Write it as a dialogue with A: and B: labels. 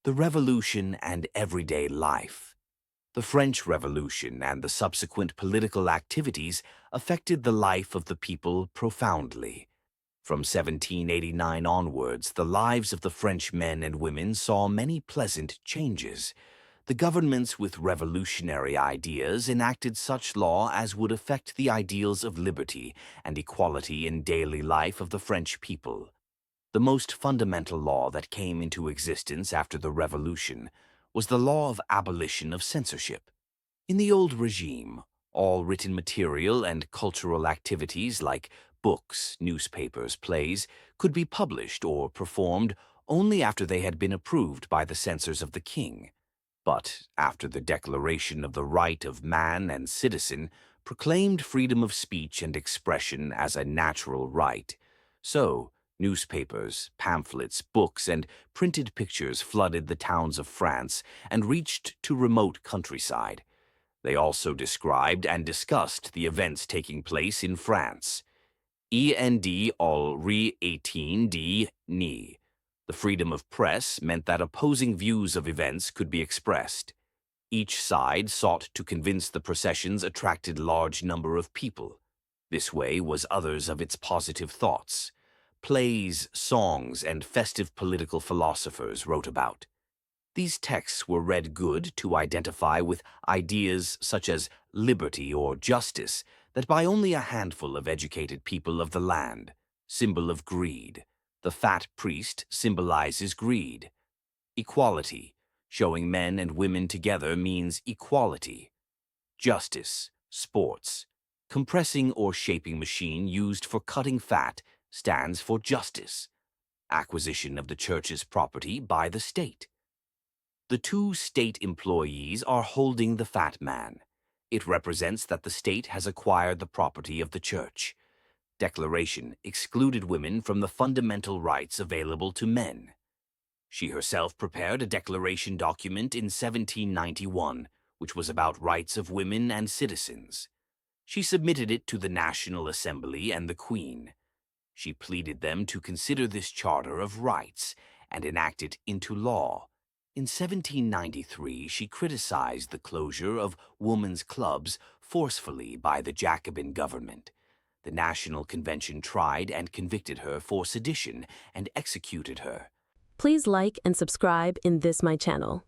A: The Revolution and Everyday Life. The French Revolution and the subsequent political activities affected the life of the people profoundly. From 1789 onwards, the lives of the French men and women saw many pleasant changes. The governments with revolutionary ideas enacted such law as would affect the ideals of liberty and equality in daily life of the French people. The most fundamental law that came into existence after the Revolution was the law of abolition of censorship. In the old regime, all written material and cultural activities like books, newspapers, plays could be published or performed only after they had been approved by the censors of the king. But after the Declaration of the Right of Man and Citizen proclaimed freedom of speech and expression as a natural right, so newspapers, pamphlets, books, and printed pictures flooded the towns of France and reached to remote countryside. They also described and discussed the events taking place in France. END all re 18D ni. The freedom of press meant that opposing views of events could be expressed. Each side sought to convince the processions attracted large number of people. This way was others of its positive thoughts. Plays, songs, and festive political philosophers wrote about. These texts were read good to identify with ideas such as liberty or justice that by only a handful of educated people of the land, symbol of greed. The fat priest symbolizes greed. Equality, showing men and women together means equality. Justice, sports. Compressing or shaping machine used for cutting fat stands for justice. Acquisition of the church's property by the state. The two state employees are holding the fat man. It represents that the state has acquired the property of the church. Declaration excluded women from the fundamental rights available to men. She herself prepared a declaration document in 1791, which was about rights of women and citizens. She submitted it to the National Assembly and the Queen. She pleaded them to consider this Charter of Rights and enact it into law. In 1793, she criticized the closure of women's clubs forcefully by the Jacobin government. The National Convention tried and convicted her for sedition and executed her.
B: Please like and subscribe in this my channel.